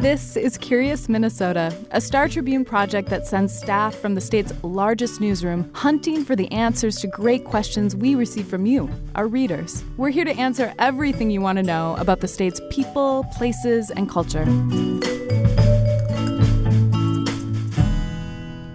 This is Curious Minnesota, a Star Tribune project that sends staff from the state's largest newsroom hunting for the answers to great questions we receive from you, our readers. We're here to answer everything you want to know about the state's people, places, and culture.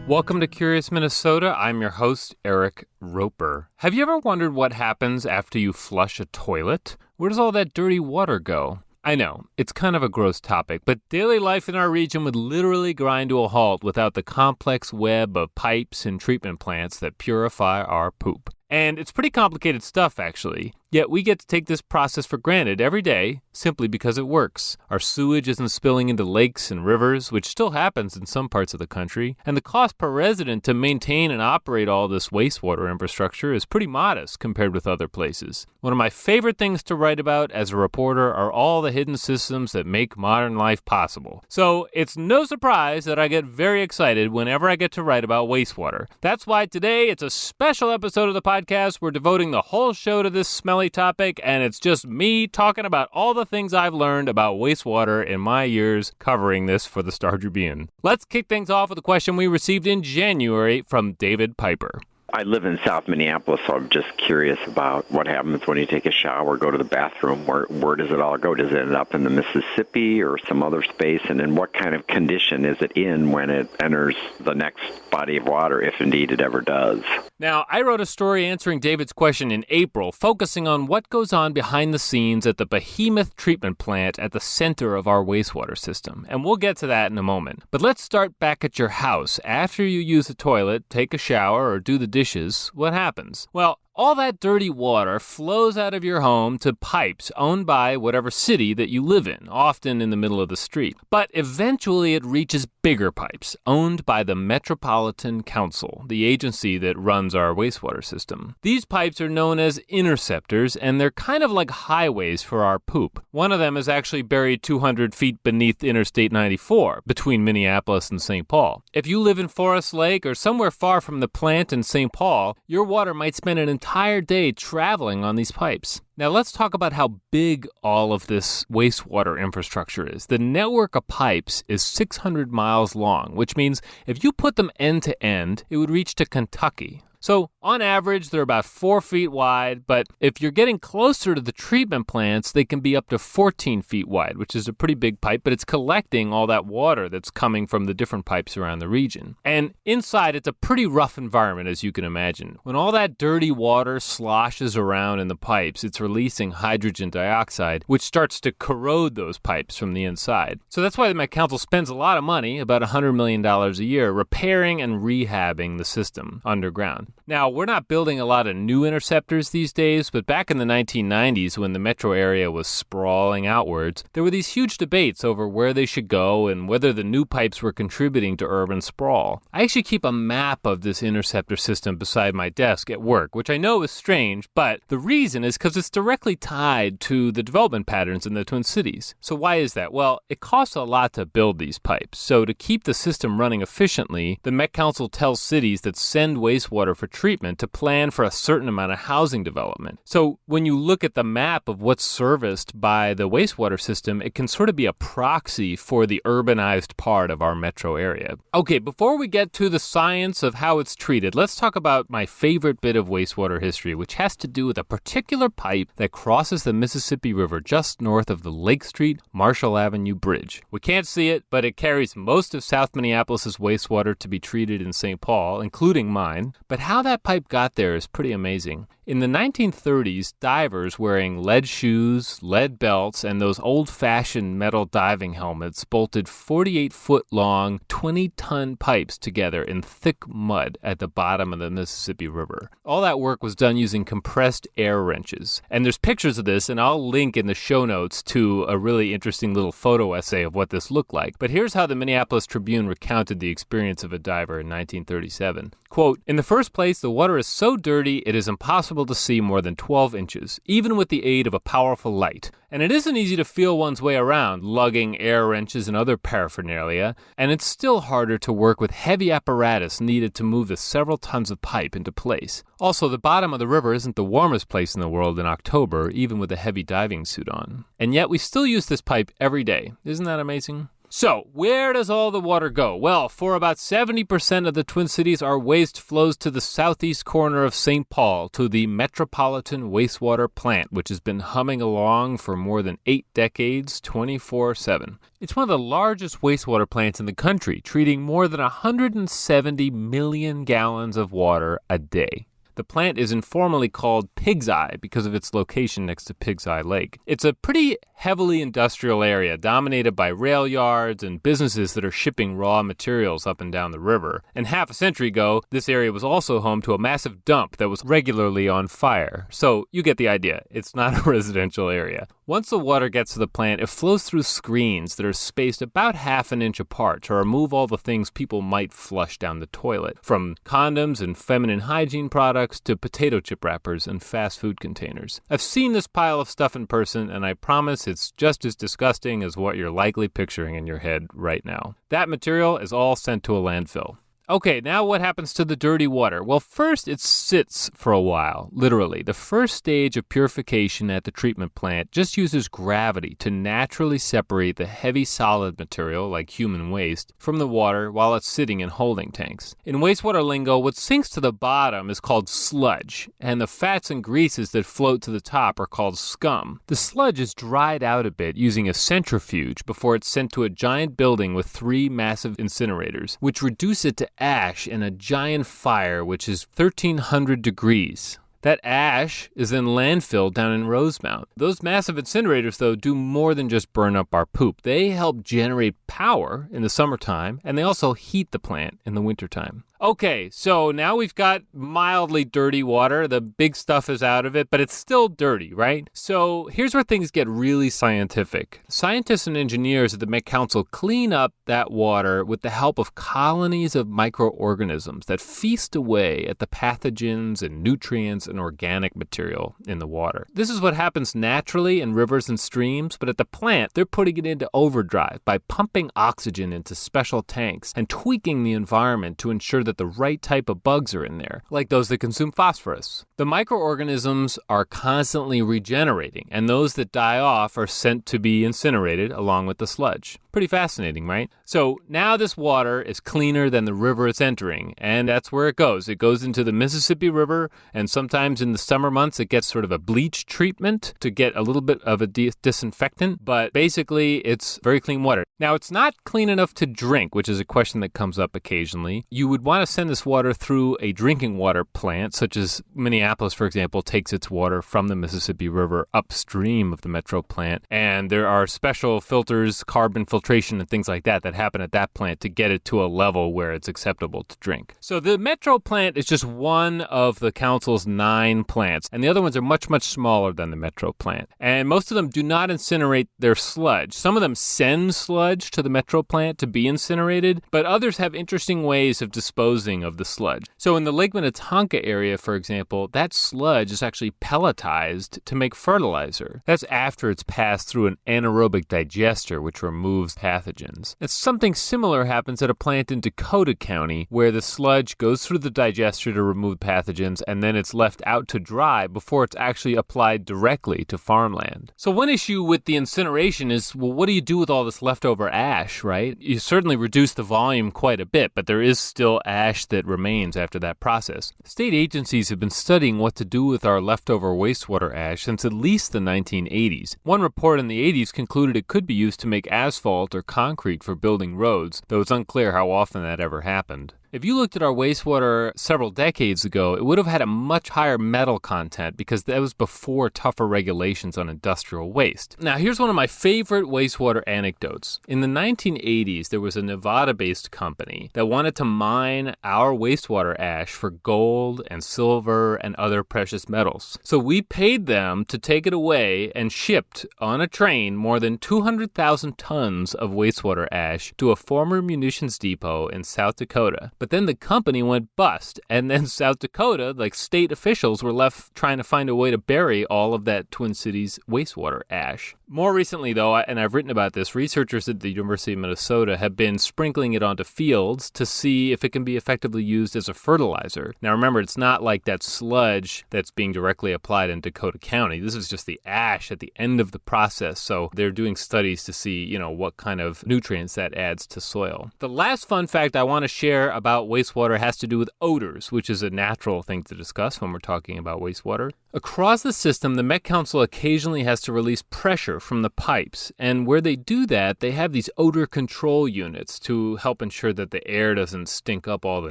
Welcome to Curious Minnesota. I'm your host, Eric Roper. Have you ever wondered what happens after you flush a toilet? Where does all that dirty water go? I know, it's kind of a gross topic, but daily life in our region would literally grind to a halt without the complex web of pipes and treatment plants that purify our poop. And it's pretty complicated stuff, actually. Yet we get to take this process for granted every day simply because it works. Our sewage isn't spilling into lakes and rivers, which still happens in some parts of the country. And the cost per resident to maintain and operate all this wastewater infrastructure is pretty modest compared with other places. One of my favorite things to write about as a reporter are all the hidden systems that make modern life possible. So it's no surprise that I get very excited whenever I get to write about wastewater. That's why today it's a special episode of the podcast. We're devoting the whole show to this smelly topic, and it's just me talking about all the things I've learned about wastewater in my years covering this for the Star Tribune. Let's kick things off with a question we received in January from David Piper. I live in South Minneapolis, so I'm just curious about what happens when you take a shower, go to the bathroom. Where does it all go? Does it end up in the Mississippi or some other space? And in what kind of condition is it in when it enters the next body of water, if indeed it ever does? Now, I wrote a story answering David's question in April, focusing on what goes on behind the scenes at the behemoth treatment plant at the center of our wastewater system. And we'll get to that in a moment. But let's start back at your house. After you use the toilet, take a shower, or do the dishes, what happens? Well, all that dirty water flows out of your home to pipes owned by whatever city that you live in, often in the middle of the street. But eventually it reaches bigger pipes owned by the Metropolitan Council, the agency that runs our wastewater system. These pipes are known as interceptors, and they're kind of like highways for our poop. One of them is actually buried 200 feet beneath Interstate 94, between Minneapolis and St. Paul. If you live in Forest Lake or somewhere far from the plant in St. Paul, your water might spend an entire day traveling on these pipes. Now let's talk about how big all of this wastewater infrastructure is. The network of pipes is 600 miles long, which means if you put them end to end, it would reach to Kentucky. So on average, they're about 4 feet wide, but if you're getting closer to the treatment plants, they can be up to 14 feet wide, which is a pretty big pipe, but it's collecting all that water that's coming from the different pipes around the region. And inside, it's a pretty rough environment, as you can imagine. When all that dirty water sloshes around in the pipes, it's releasing hydrogen dioxide, which starts to corrode those pipes from the inside. So that's why the Met Council spends a lot of money, about $100 million a year, repairing and rehabbing the system underground. Now, we're not building a lot of new interceptors these days, but back in the 1990s, when the metro area was sprawling outwards, there were these huge debates over where they should go and whether the new pipes were contributing to urban sprawl. I actually keep a map of this interceptor system beside my desk at work, which I know is strange, but the reason is because it's directly tied to the development patterns in the Twin Cities. So why is that? Well, it costs a lot to build these pipes. So to keep the system running efficiently, the Met Council tells cities that send wastewater for treatment to plan for a certain amount of housing development. So when you look at the map of what's serviced by the wastewater system, it can sort of be a proxy for the urbanized part of our metro area. Okay, before we get to the science of how it's treated, let's talk about my favorite bit of wastewater history, which has to do with a particular pipe that crosses the Mississippi River just north of the Lake Street Marshall Avenue Bridge. We can't see it, but it carries most of South Minneapolis' wastewater to be treated in St. Paul, including mine. But how that pipe got there is pretty amazing. In the 1930s, divers wearing lead shoes, lead belts, and those old-fashioned metal diving helmets bolted 48-foot-long, 20-ton pipes together in thick mud at the bottom of the Mississippi River. All that work was done using compressed air wrenches. And there's pictures of this, and I'll link in the show notes to a really interesting little photo essay of what this looked like. But here's how the Minneapolis Tribune recounted the experience of a diver in 1937. Quote, "In the first place, the water is so dirty it is impossible to see more than 12 inches, even with the aid of a powerful light. And it isn't easy to feel one's way around, lugging air wrenches and other paraphernalia, and it's still harder to work with heavy apparatus needed to move the several tons of pipe into place. Also, the bottom of the river isn't the warmest place in the world in October, even with a heavy diving suit on. And yet we still use this pipe every day. Isn't that amazing?" So, where does all the water go? Well, for about 70% of the Twin Cities, our waste flows to the southeast corner of St. Paul, to the Metropolitan Wastewater Plant, which has been humming along for more than 8 decades, 24/7. It's one of the largest wastewater plants in the country, treating more than 170 million gallons of water a day. The plant is informally called Pig's Eye because of its location next to Pig's Eye Lake. It's a pretty heavily industrial area dominated by rail yards and businesses that are shipping raw materials up and down the river. And half a century ago, this area was also home to a massive dump that was regularly on fire. So you get the idea. It's not a residential area. Once the water gets to the plant, it flows through screens that are spaced about half an inch apart to remove all the things people might flush down the toilet, from condoms and feminine hygiene products to potato chip wrappers and fast food containers. I've seen this pile of stuff in person, and I promise it's just as disgusting as what you're likely picturing in your head right now. That material is all sent to a landfill. Okay, now what happens to the dirty water? Well, first it sits for a while, literally. The first stage of purification at the treatment plant just uses gravity to naturally separate the heavy solid material, like human waste, from the water while it's sitting in holding tanks. In wastewater lingo, what sinks to the bottom is called sludge, and the fats and greases that float to the top are called scum. The sludge is dried out a bit using a centrifuge before it's sent to a giant building with 3 massive incinerators, which reduce it to ash in a giant fire which is 1,300 degrees. That ash is then landfilled down in Rosemount. Those massive incinerators, though, do more than just burn up our poop. They help generate power in the summertime, and they also heat the plant in the wintertime. Okay, so now we've got mildly dirty water. The big stuff is out of it, but it's still dirty, right? So here's where things get really scientific. Scientists and engineers at the Met Council clean up that water with the help of colonies of microorganisms that feast away at the pathogens and nutrients and organic material in the water. This is what happens naturally in rivers and streams, but at the plant, they're putting it into overdrive by pumping oxygen into special tanks and tweaking the environment to ensure that the right type of bugs are in there, like those that consume phosphorus. The microorganisms are constantly regenerating, and those that die off are sent to be incinerated along with the sludge. Pretty fascinating, right? So now this water is cleaner than the river it's entering, and that's where it goes. It goes into the Mississippi River, and sometimes in the summer months it gets sort of a bleach treatment to get a little bit of a disinfectant, but basically it's very clean water. Now, it's not clean enough to drink, which is a question that comes up occasionally. You would want to send this water through a drinking water plant, such as Minneapolis, for example, takes its water from the Mississippi River upstream of the Metro plant, and there are special filters, carbon filtration, and things like that happen at that plant to get it to a level where it's acceptable to drink. So the Metro plant is just one of the council's 9 plants, and the other ones are much, much smaller than the Metro plant. And most of them do not incinerate their sludge. Some of them send sludge to the Metro plant to be incinerated, but others have interesting ways of disposing of the sludge. So in the Lake Minnetonka area, for example, that sludge is actually pelletized to make fertilizer. That's after it's passed through an anaerobic digester, which removes pathogens. And something similar happens at a plant in Dakota County, where the sludge goes through the digester to remove pathogens, and then it's left out to dry before it's actually applied directly to farmland. So one issue with the incineration is, well, what do you do with all this leftover ash, right? You certainly reduce the volume quite a bit, but there is still ash that remains after that process. State agencies have been studying what to do with our leftover wastewater ash since at least the 1980s. One report in the 80s concluded it could be used to make asphalt or concrete for building roads, though it's unclear how often that ever happened. If you looked at our wastewater several decades ago, it would have had a much higher metal content because that was before tougher regulations on industrial waste. Now, here's one of my favorite wastewater anecdotes. In the 1980s, there was a Nevada-based company that wanted to mine our wastewater ash for gold and silver and other precious metals. So we paid them to take it away and shipped on a train more than 200,000 tons of wastewater ash to a former munitions depot in South Dakota. but then the company went bust. And then South Dakota, like state officials, were left trying to find a way to bury all of that Twin Cities wastewater ash. More recently, though, and I've written about this, researchers at the University of Minnesota have been sprinkling it onto fields to see if it can be effectively used as a fertilizer. Now, remember, it's not like that sludge that's being directly applied in Dakota County. This is just the ash at the end of the process. So they're doing studies to see, what kind of nutrients that adds to soil. The last fun fact I want to share about wastewater has to do with odors, which is a natural thing to discuss when we're talking about wastewater. Across the system, the Met Council occasionally has to release pressure from the pipes, and where they do that, they have these odor control units to help ensure that the air doesn't stink up all the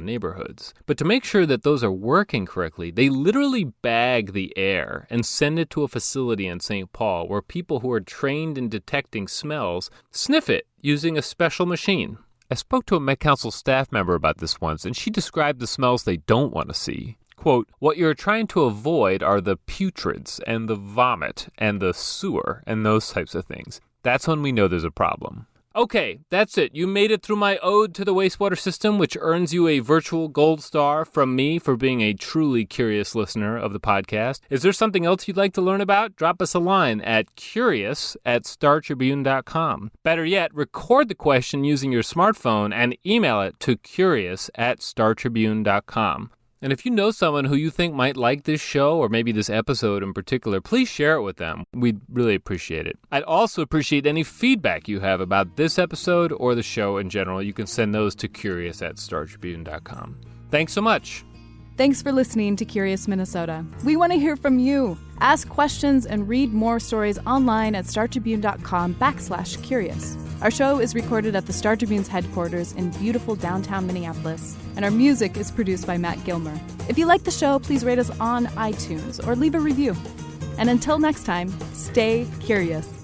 neighborhoods. But to make sure that those are working correctly, they literally bag the air and send it to a facility in St. Paul where people who are trained in detecting smells sniff it using a special machine. I spoke to a Met Council staff member about this once, and she described the smells they don't want to see. Quote, what you're trying to avoid are the putrids and the vomit and the sewer and those types of things. That's when we know there's a problem. Okay, that's it. You made it through my ode to the wastewater system, which earns you a virtual gold star from me for being a truly curious listener of the podcast. Is there something else you'd like to learn about? Drop us a line at curious@startribune.com. Better yet, record the question using your smartphone and email it to curious@startribune.com. And if you know someone who you think might like this show, or maybe this episode in particular, please share it with them. We'd really appreciate it. I'd also appreciate any feedback you have about this episode or the show in general. You can send those to curious@startribune.com. Thanks so much. Thanks for listening to Curious Minnesota. We want to hear from you. Ask questions and read more stories online at startribune.com/curious. Our show is recorded at the Star Tribune's headquarters in beautiful downtown Minneapolis, and our music is produced by Matt Gilmer. If you like the show, please rate us on iTunes or leave a review. And until next time, stay curious.